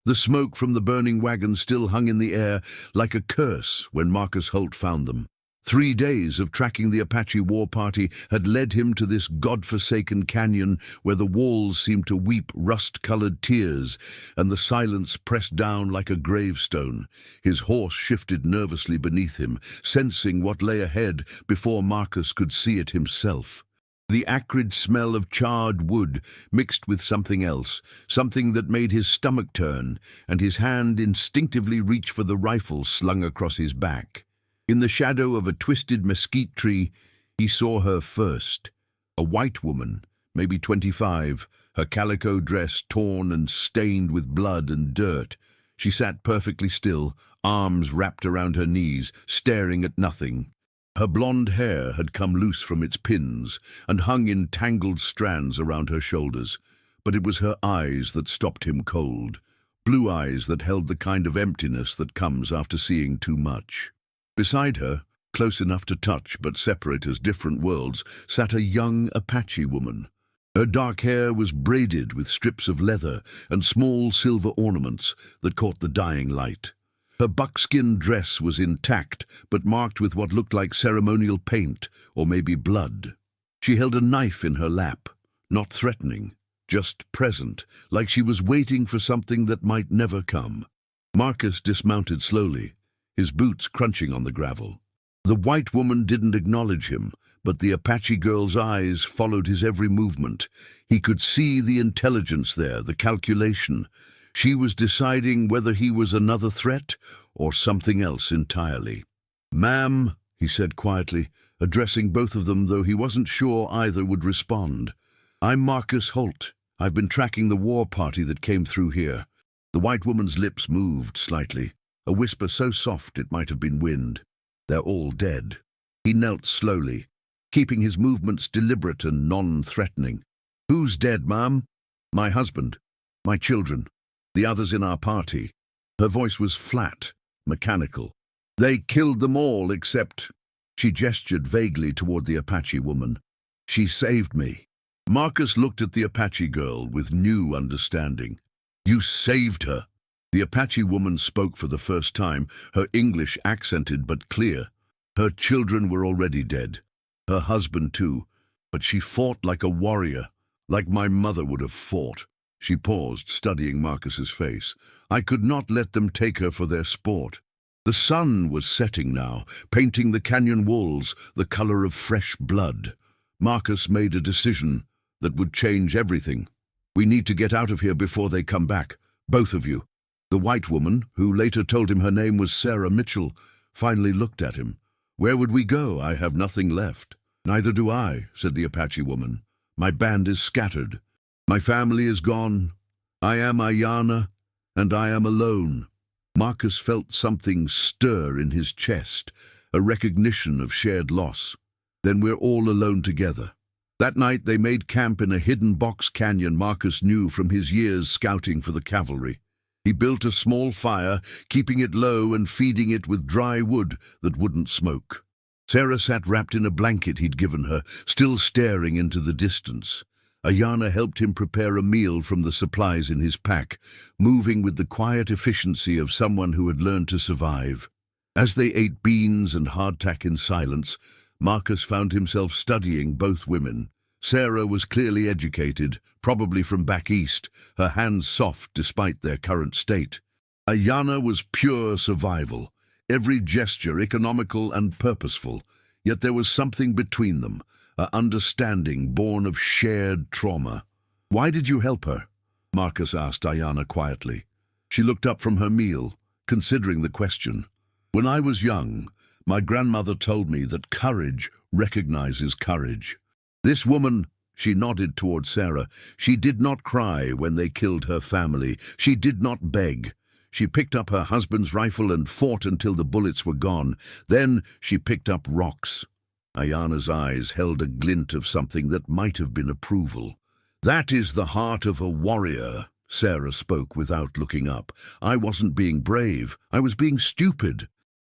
The smoke from the burning wagon still hung in the air like a curse when Marcus Holt found them. 3 days of tracking the Apache war party had led him to this god-forsaken canyon where the walls seemed to weep rust-colored tears and the silence pressed down like a gravestone. His horse shifted nervously beneath him, sensing what lay ahead before Marcus could see it himself. The acrid smell of charred wood mixed with something else, something that made his stomach turn, and his hand instinctively reach for the rifle slung across his back. In the shadow of a twisted mesquite tree, he saw her first. A white woman, maybe 25, her calico dress torn and stained with blood and dirt. She sat perfectly still, arms wrapped around her knees, staring at nothing. Her blonde hair had come loose from its pins and hung in tangled strands around her shoulders, but it was her eyes that stopped him cold, blue eyes that held the kind of emptiness that comes after seeing too much. Beside her, close enough to touch but separate as different worlds, sat a young Apache woman. Her dark hair was braided with strips of leather and small silver ornaments that caught the dying light. Her buckskin dress was intact, but marked with what looked like ceremonial paint, or maybe blood. She held a knife in her lap, not threatening, just present, like she was waiting for something that might never come. Marcus dismounted slowly, his boots crunching on the gravel. The white woman didn't acknowledge him, but the Apache girl's eyes followed his every movement. He could see the intelligence there, the calculation. She was deciding whether he was another threat or something else entirely. "Ma'am," he said quietly, addressing both of them, though he wasn't sure either would respond. "I'm Marcus Holt. I've been tracking the war party that came through here." The white woman's lips moved slightly, a whisper so soft it might have been wind. "They're all dead." He knelt slowly, keeping his movements deliberate and non-threatening. "Who's dead, ma'am?" "My husband, my children, the others in our party." Her voice was flat, mechanical. "They killed them all except—" She gestured vaguely toward the Apache woman. "She saved me." Marcus looked at the Apache girl with new understanding. "You saved her?" The Apache woman spoke for the first time, her English accented but clear. Her children were already dead, her husband too, but she fought like a warrior, like my mother would have fought. She paused, studying Marcus's face. "I could not let them take her for their sport." The sun was setting now, painting the canyon walls the color of fresh blood. Marcus made a decision that would change everything. "We need to get out of here before they come back, both of you." The white woman, who later told him her name was Sarah Mitchell, finally looked at him. "Where would we go? I have nothing left." "Neither do I," said the Apache woman. "My band is scattered. My family is gone. I am Aiyana, and I am alone." Marcus felt something stir in his chest, a recognition of shared loss. "Then we're all alone together." That night they made camp in a hidden box canyon Marcus knew from his years scouting for the cavalry. He built a small fire, keeping it low and feeding it with dry wood that wouldn't smoke. Sarah sat wrapped in a blanket he'd given her, still staring into the distance. Aiyana helped him prepare a meal from the supplies in his pack, moving with the quiet efficiency of someone who had learned to survive. As they ate beans and hardtack in silence, Marcus found himself studying both women. Sarah was clearly educated, probably from back east, her hands soft despite their current state. Aiyana was pure survival, every gesture economical and purposeful, yet there was something between them, an understanding born of shared trauma. "Why did you help her?" Marcus asked Aiyana quietly. She looked up from her meal, considering the question. "When I was young, my grandmother told me that courage recognizes courage. This woman," she nodded toward Sarah, "she did not cry when they killed her family. She did not beg. She picked up her husband's rifle and fought until the bullets were gone. Then she picked up rocks." Aiyana's eyes held a glint of something that might have been approval. "That is the heart of a warrior," Sarah spoke without looking up. "I wasn't being brave. I was being stupid."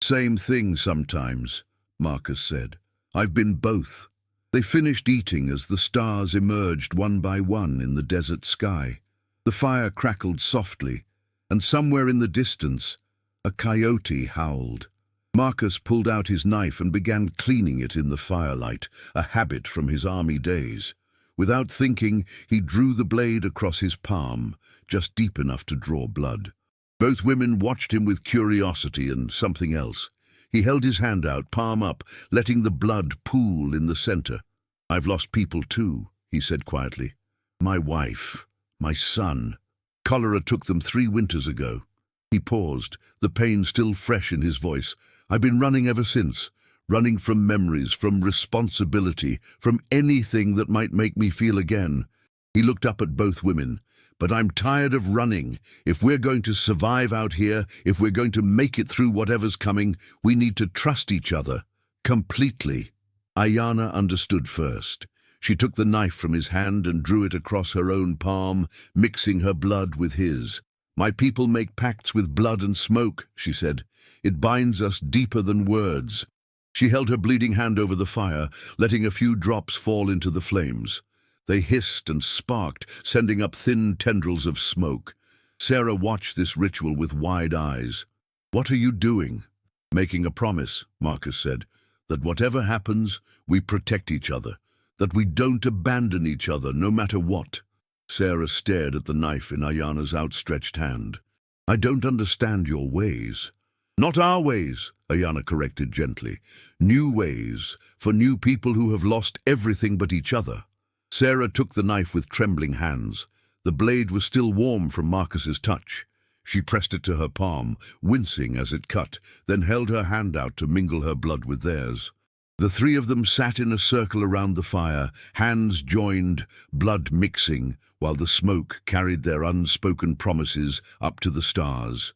"Same thing sometimes," Marcus said. "I've been both." They finished eating as the stars emerged one by one in the desert sky. The fire crackled softly, and somewhere in the distance, a coyote howled. Marcus pulled out his knife and began cleaning it in the firelight, a habit from his army days. Without thinking, he drew the blade across his palm, just deep enough to draw blood. Both women watched him with curiosity and something else. He held his hand out, palm up, letting the blood pool in the center. "I've lost people too," he said quietly. "My wife, my son. Cholera took them 3 winters ago." He paused, the pain still fresh in his voice. "I've been running ever since, running from memories, from responsibility, from anything that might make me feel again." He looked up at both women. "But I'm tired of running. If we're going to survive out here, if we're going to make it through whatever's coming, we need to trust each other. Completely." Aiyana understood first. She took the knife from his hand and drew it across her own palm, mixing her blood with his. "My people make pacts with blood and smoke," she said. "It binds us deeper than words." She held her bleeding hand over the fire, letting a few drops fall into the flames. They hissed and sparked, sending up thin tendrils of smoke. Sarah watched this ritual with wide eyes. "What are you doing?" "Making a promise," Marcus said, "that whatever happens, we protect each other, that we don't abandon each other no matter what." Sarah stared at the knife in Aiyana's outstretched hand. "I don't understand your ways." "Not our ways," Aiyana corrected gently. "New ways, for new people who have lost everything but each other." Sarah took the knife with trembling hands. The blade was still warm from Marcus's touch. She pressed it to her palm, wincing as it cut, then held her hand out to mingle her blood with theirs. The 3 of them sat in a circle around the fire, hands joined, blood mixing, while the smoke carried their unspoken promises up to the stars.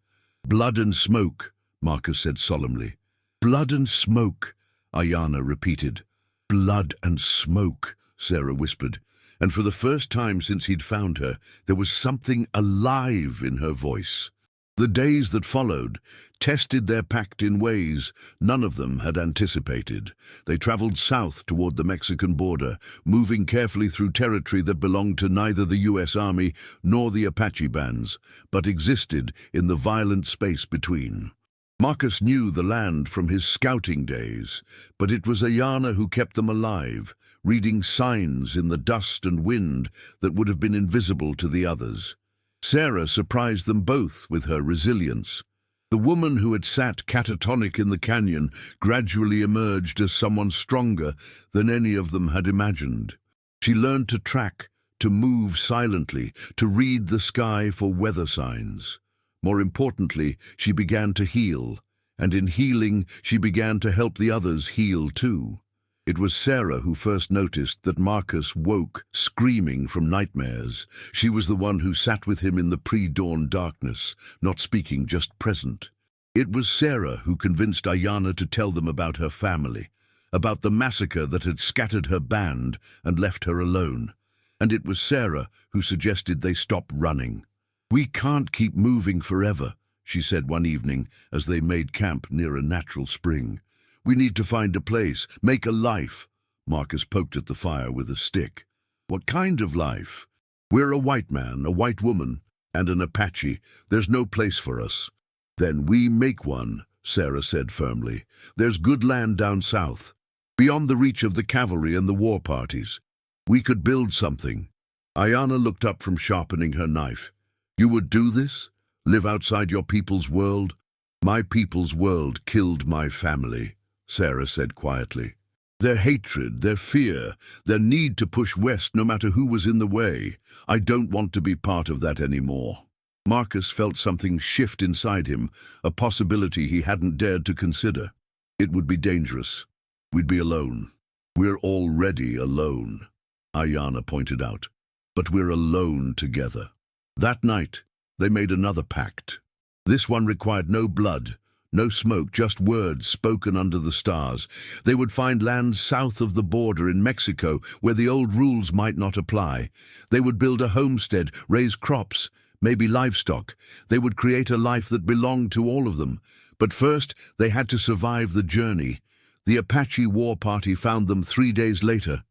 "Blood and smoke," Marcus said solemnly. "Blood and smoke," Aiyana repeated. "Blood and smoke," Sarah whispered, and for the first time since he'd found her, there was something alive in her voice. The days that followed tested their pact in ways none of them had anticipated. They traveled south toward the Mexican border, moving carefully through territory that belonged to neither the U.S. Army nor the Apache bands, but existed in the violent space between. Marcus knew the land from his scouting days, but it was Aiyana who kept them alive, reading signs in the dust and wind that would have been invisible to the others. Sarah surprised them both with her resilience. The woman who had sat catatonic in the canyon gradually emerged as someone stronger than any of them had imagined. She learned to track, to move silently, to read the sky for weather signs. More importantly, she began to heal, and in healing, she began to help the others heal too. It was Sarah who first noticed that Marcus woke, screaming from nightmares. She was the one who sat with him in the pre-dawn darkness, not speaking, just present. It was Sarah who convinced Aiyana to tell them about her family, about the massacre that had scattered her band and left her alone. And it was Sarah who suggested they stop running. "We can't keep moving forever," she said one evening as they made camp near a natural spring. "We need to find a place, make a life." Marcus poked at the fire with a stick. "What kind of life?" "We're a white man, a white woman, and an Apache. There's no place for us." "Then we make one," Sarah said firmly. "There's good land down south, beyond the reach of the cavalry and the war parties. We could build something." Aiyana looked up from sharpening her knife. "You would do this? Live outside your people's world?" "My people's world killed my family," Sarah said quietly. "Their hatred, their fear, their need to push west no matter who was in the way. I don't want to be part of that anymore." Marcus felt something shift inside him, a possibility he hadn't dared to consider. "It would be dangerous. We'd be alone." "We're already alone," Aiyana pointed out. "But we're alone together." That night, they made another pact. This one required no blood, no smoke, just words spoken under the stars. They would find land south of the border in Mexico where the old rules might not apply. They would build a homestead, raise crops, maybe livestock. They would create a life that belonged to all of them. But first, they had to survive the journey. The Apache war party found them 3 days later.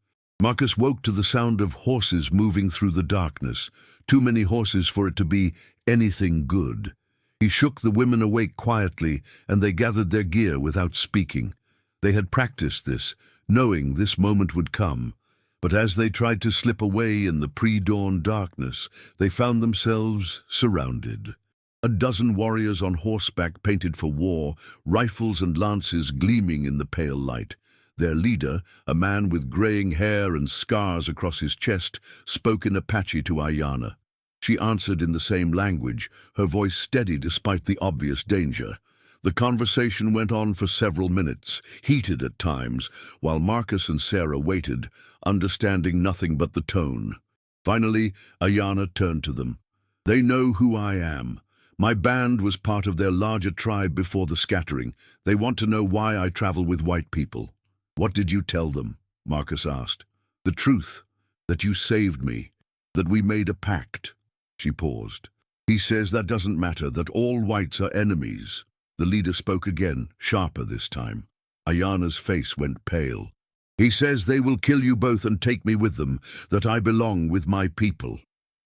Marcus woke to the sound of horses moving through the darkness, too many horses for it to be anything good. He shook the women awake quietly, and they gathered their gear without speaking. They had practiced this, knowing this moment would come. But as they tried to slip away in the pre-dawn darkness, they found themselves surrounded. A dozen warriors on horseback painted for war, rifles and lances gleaming in the pale light. Their leader, a man with graying hair and scars across his chest, spoke in Apache to Aiyana. She answered in the same language, her voice steady despite the obvious danger. The conversation went on for several minutes, heated at times, while Marcus and Sarah waited, understanding nothing but the tone. Finally, Aiyana turned to them. "They know who I am. My band was part of their larger tribe before the scattering. They want to know why I travel with white people." "What did you tell them?" Marcus asked. "The truth, that you saved me, that we made a pact." She paused. "He says that doesn't matter, that all whites are enemies." The leader spoke again, sharper this time. Aiyana's face went pale. "He says they will kill you both and take me with them, that I belong with my people."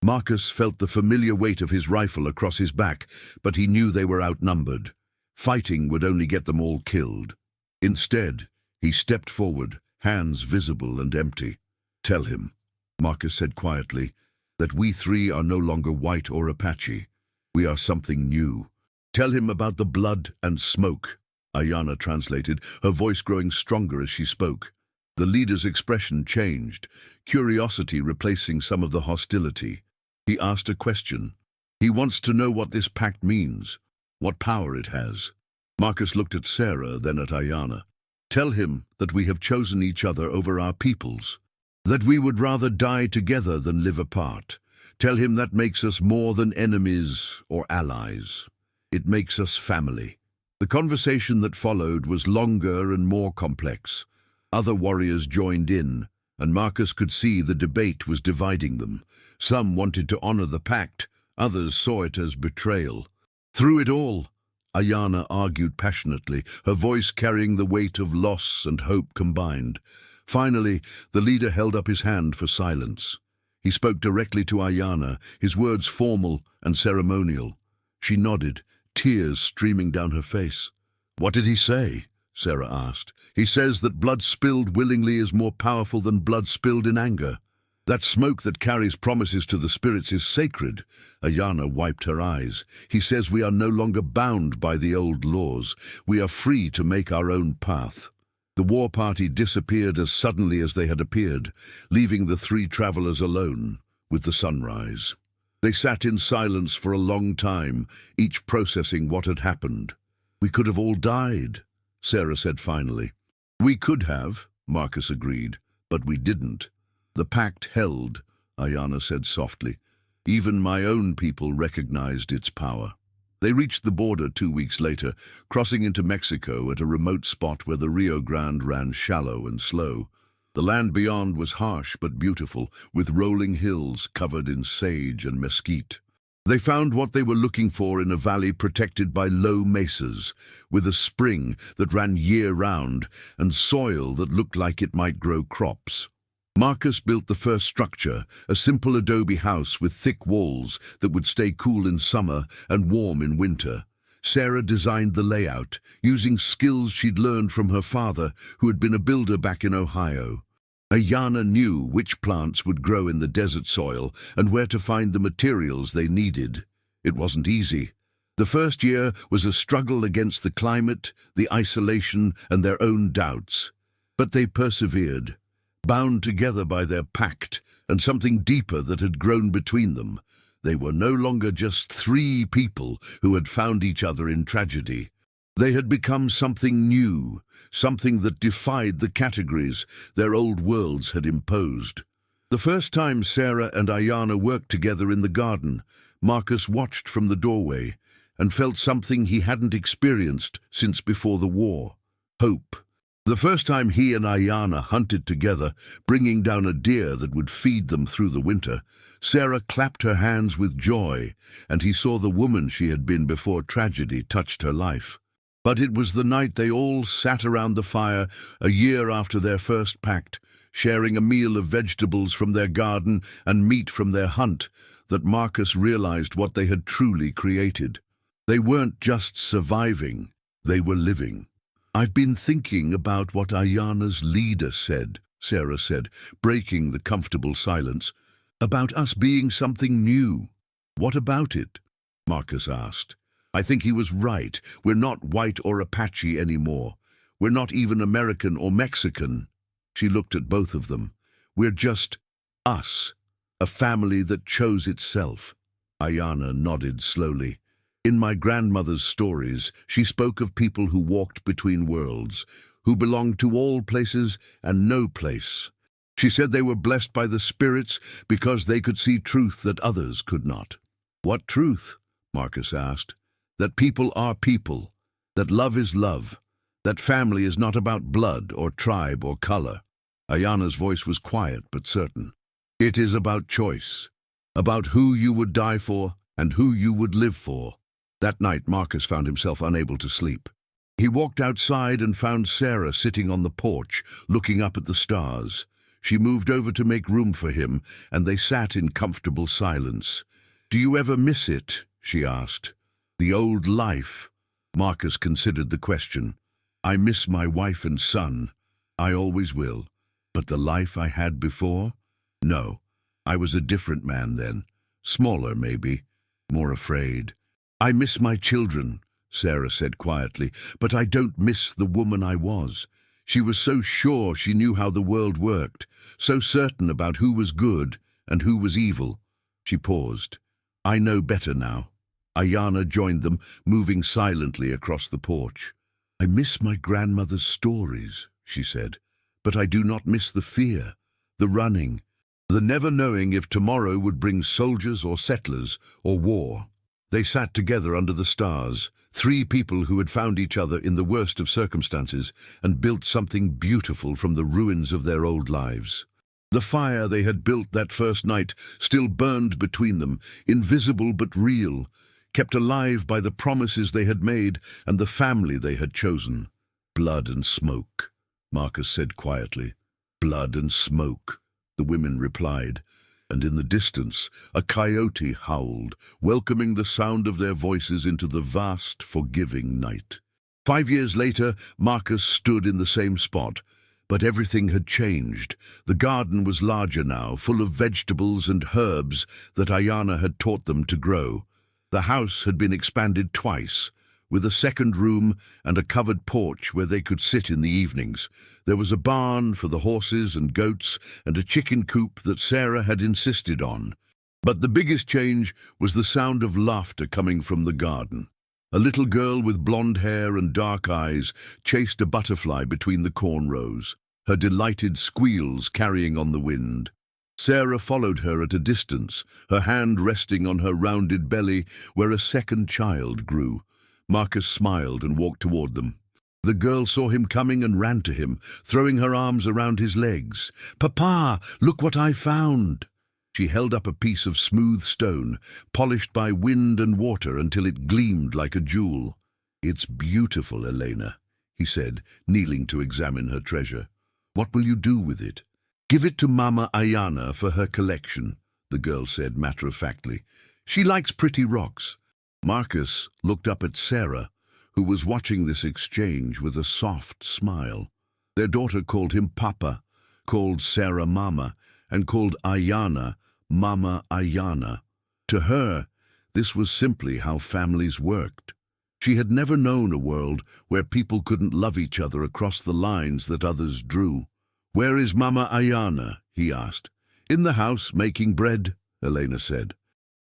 Marcus felt the familiar weight of his rifle across his back, but he knew they were outnumbered. Fighting would only get them all killed. Instead, he stepped forward, hands visible and empty. "Tell him," Marcus said quietly, "that we three are no longer white or Apache. We are something new. Tell him about the blood and smoke." Aiyana translated, her voice growing stronger as she spoke. The leader's expression changed, curiosity replacing some of the hostility. He asked a question. He wants to know what this pact means, what power it has. Marcus looked at Sarah, then at Aiyana. "Tell him that we have chosen each other over our peoples, that we would rather die together than live apart. Tell him that makes us more than enemies or allies. It makes us family." The conversation that followed was longer and more complex. Other warriors joined in, and Marcus could see the debate was dividing them. Some wanted to honor the pact, others saw it as betrayal. Through it all, Aiyana argued passionately, her voice carrying the weight of loss and hope combined. Finally, the leader held up his hand for silence. He spoke directly to Aiyana, his words formal and ceremonial. She nodded, tears streaming down her face. "What did he say?" Sarah asked. "He says that blood spilled willingly is more powerful than blood spilled in anger. That smoke that carries promises to the spirits is sacred." Aiyana wiped her eyes. "He says we are no longer bound by the old laws. We are free to make our own path." The war party disappeared as suddenly as they had appeared, leaving the three travelers alone with the sunrise. They sat in silence for a long time, each processing what had happened. "We could have all died," Sarah said finally. "We could have," Marcus agreed, "but we didn't. The pact held," Aiyana said softly. "Even my own people recognized its power." They reached the border 2 weeks later, crossing into Mexico at a remote spot where the Rio Grande ran shallow and slow. The land beyond was harsh but beautiful, with rolling hills covered in sage and mesquite. They found what they were looking for in a valley protected by low mesas, with a spring that ran year-round and soil that looked like it might grow crops. Marcus built the first structure, a simple adobe house with thick walls that would stay cool in summer and warm in winter. Sarah designed the layout, using skills she'd learned from her father, who had been a builder back in Ohio. Aiyana knew which plants would grow in the desert soil and where to find the materials they needed. It wasn't easy. The first year was a struggle against the climate, the isolation, and their own doubts. But they persevered, bound together by their pact and something deeper that had grown between them. They were no longer just three people who had found each other in tragedy. They had become something new, something that defied the categories their old worlds had imposed. The first time Sarah and Aiyana worked together in the garden, Marcus watched from the doorway and felt something he hadn't experienced since before the war: hope. The first time he and Aiyana hunted together, bringing down a deer that would feed them through the winter, Sarah clapped her hands with joy, and he saw the woman she had been before tragedy touched her life. But it was the night they all sat around the fire, a year after their first pact, sharing a meal of vegetables from their garden and meat from their hunt, that Marcus realized what they had truly created. They weren't just surviving, they were living. "I've been thinking about what Aiyana's leader said," Sarah said, breaking the comfortable silence. "About us being something new." "What about it?" Marcus asked. "I think he was right. We're not white or Apache anymore. We're not even American or Mexican." She looked at both of them. "We're just us, a family that chose itself." Aiyana nodded slowly. "In my grandmother's stories, she spoke of people who walked between worlds, who belonged to all places and no place. She said they were blessed by the spirits because they could see truth that others could not." "What truth?" Marcus asked. "That people are people, that love is love, that family is not about blood or tribe or color." Aiyana's voice was quiet but certain. "It is about choice, about who you would die for and who you would live for." That night, Marcus found himself unable to sleep. He walked outside and found Sarah sitting on the porch, looking up at the stars. She moved over to make room for him, and they sat in comfortable silence. "Do you ever miss it?" she asked. "The old life?" Marcus considered the question. "I miss my wife and son. I always will. But the life I had before? No. I was a different man then. Smaller, maybe. More afraid." "I miss my children," Sarah said quietly, "but I don't miss the woman I was. She was so sure she knew how the world worked, so certain about who was good and who was evil." She paused. "I know better now." Aiyana joined them, moving silently across the porch. "I miss my grandmother's stories," she said, "but I do not miss the fear, the running, the never knowing if tomorrow would bring soldiers or settlers or war." They sat together under the stars, three people who had found each other in the worst of circumstances and built something beautiful from the ruins of their old lives. The fire they had built that first night still burned between them, invisible but real, kept alive by the promises they had made and the family they had chosen. "Blood and smoke," Marcus said quietly. "Blood and smoke," the women replied. And in the distance, a coyote howled, welcoming the sound of their voices into the vast, forgiving night. 5 years later, Marcus stood in the same spot, but everything had changed. The garden was larger now, full of vegetables and herbs that Aiyana had taught them to grow. The house had been expanded twice, with a second room and a covered porch where they could sit in the evenings. There was a barn for the horses and goats and a chicken coop that Sarah had insisted on. But the biggest change was the sound of laughter coming from the garden. A little girl with blonde hair and dark eyes chased a butterfly between the corn rows, her delighted squeals carrying on the wind. Sarah followed her at a distance, her hand resting on her rounded belly where a second child grew. Marcus smiled and walked toward them. The girl saw him coming and ran to him, throwing her arms around his legs. "Papa, look what I found!" She held up a piece of smooth stone, polished by wind and water until it gleamed like a jewel. "It's beautiful, Aiyana," he said, kneeling to examine her treasure. "What will you do with it?" "Give it to Mama Aiyana for her collection," the girl said matter-of-factly. "She likes pretty rocks." Marcus looked up at Sarah, who was watching this exchange with a soft smile. Their daughter called him Papa, called Sarah Mama, and called Aiyana Mama Aiyana. To her, this was simply how families worked. She had never known a world where people couldn't love each other across the lines that others drew. "Where is Mama Aiyana?" he asked. "In the house making bread," Aiyana said.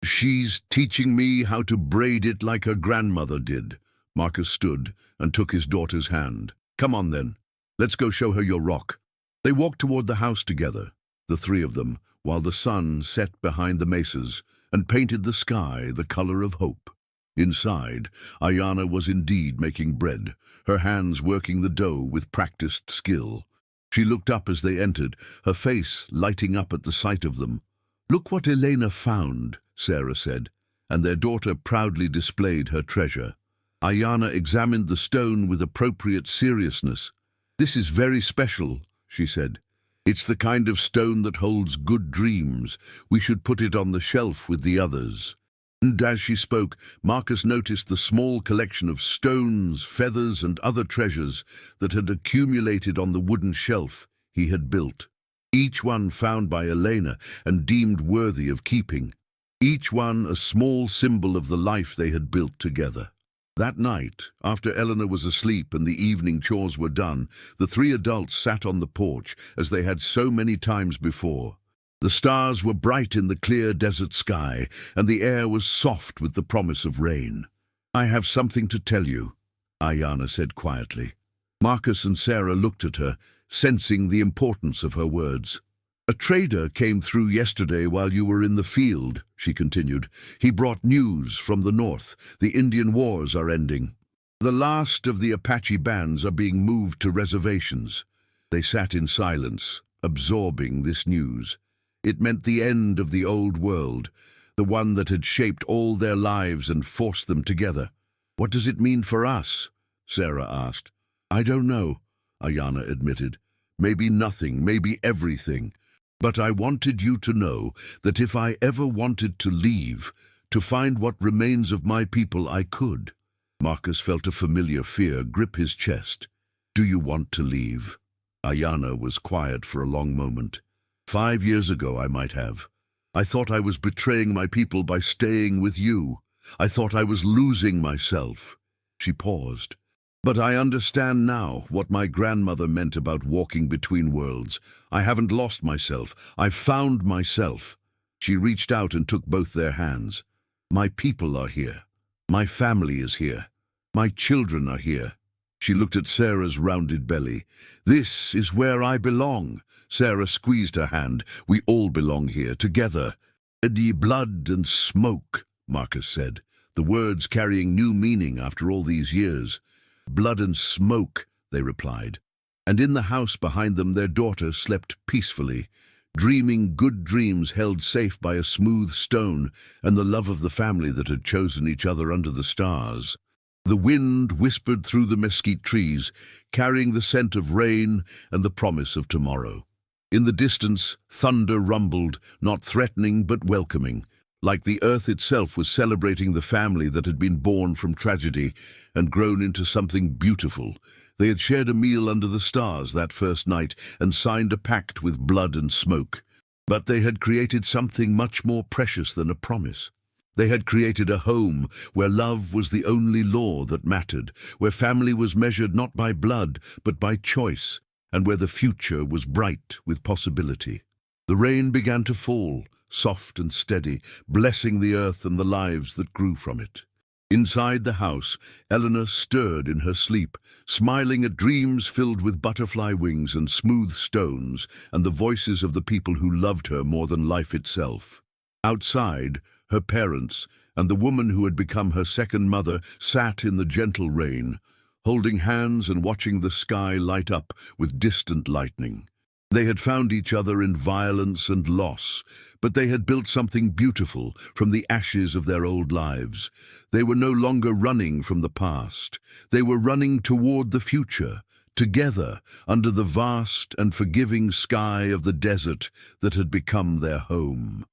"She's teaching me how to braid it like her grandmother did." Marcus stood and took his daughter's hand. "Come on then, let's go show her your rock." They walked toward the house together, the three of them, while the sun set behind the mesas and painted the sky the color of hope. Inside, Aiyana was indeed making bread, her hands working the dough with practiced skill. She looked up as they entered, her face lighting up at the sight of them. "Look what Aiyana found," Sarah said, and their daughter proudly displayed her treasure. Aiyana examined the stone with appropriate seriousness. "This is very special," she said. It's the kind of stone that holds good dreams. We should put it on the shelf with the others." And as she spoke, Marcus noticed the small collection of stones, feathers, and other treasures that had accumulated on the wooden shelf he had built. Each one found by Aiyana and deemed worthy of keeping. Each one a small symbol of the life they had built together. That night, after Eleanor was asleep and the evening chores were done, the three adults sat on the porch as they had so many times before. The stars were bright in the clear desert sky, and the air was soft with the promise of rain. "I have something to tell you," Aiyana said quietly. Marcus and Sarah looked at her, sensing the importance of her words. "A trader came through yesterday while you were in the field," she continued. "He brought news from the north. The Indian wars are ending. The last of the Apache bands are being moved to reservations." They sat in silence, absorbing this news. It meant the end of the old world, the one that had shaped all their lives and forced them together. "What does it mean for us?" Sarah asked. "I don't know," Aiyana admitted. "Maybe nothing, maybe everything. But I wanted you to know that if I ever wanted to leave, to find what remains of my people, I could." Marcus felt a familiar fear grip his chest. "Do you want to leave?" Aiyana was quiet for a long moment. 5 years ago I might have. I thought I was betraying my people by staying with you. I thought I was losing myself." She paused. "But I understand now what my grandmother meant about walking between worlds. I haven't lost myself. I've found myself." She reached out and took both their hands. "My people are here. My family is here. My children are here." She looked at Sarah's rounded belly. "This is where I belong." Sarah squeezed her hand. "We all belong here, together." "The blood and smoke," Marcus said, the words carrying new meaning after all these years. "Blood and smoke," they replied. And in the house behind them their daughter slept peacefully, dreaming good dreams held safe by a smooth stone and the love of the family that had chosen each other under the stars. The wind whispered through the mesquite trees, carrying the scent of rain and the promise of tomorrow. In the distance, thunder rumbled, not threatening but welcoming, like the earth itself was celebrating the family that had been born from tragedy and grown into something beautiful. They had shared a meal under the stars that first night and signed a pact with blood and smoke. But they had created something much more precious than a promise. They had created a home where love was the only law that mattered, where family was measured not by blood but by choice, and where the future was bright with possibility. The rain began to fall, soft and steady, blessing the earth and the lives that grew from it. Inside the house, Eleanor stirred in her sleep, smiling at dreams filled with butterfly wings and smooth stones, and the voices of the people who loved her more than life itself. Outside, her parents and the woman who had become her second mother sat in the gentle rain, holding hands and watching the sky light up with distant lightning. They had found each other in violence and loss, but they had built something beautiful from the ashes of their old lives. They were no longer running from the past. They were running toward the future, together under the vast and forgiving sky of the desert that had become their home.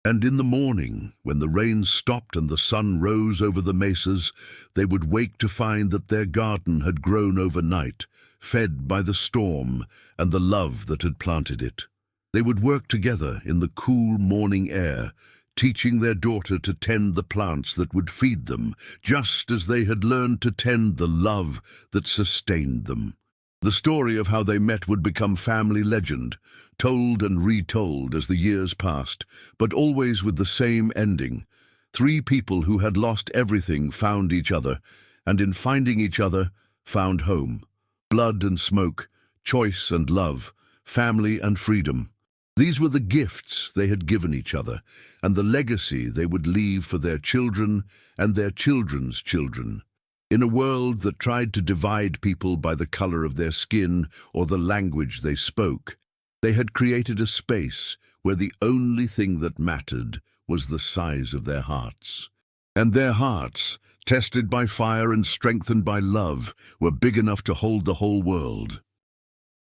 And in the morning, when the rain stopped and the sun rose over the mesas, they would wake to find that their garden had grown overnight, fed by the storm and the love that had planted it. They would work together in the cool morning air, teaching their daughter to tend the plants that would feed them, just as they had learned to tend the love that sustained them. The story of how they met would become family legend, told and retold as the years passed, but always with the same ending. 3 people who had lost everything found each other, and in finding each other, found home. Blood and smoke, choice and love, family and freedom. These were the gifts they had given each other, and the legacy they would leave for their children and their children's children. In a world that tried to divide people by the color of their skin or the language they spoke, they had created a space where the only thing that mattered was the size of their hearts. And their hearts, tested by fire and strengthened by love, were big enough to hold the whole world.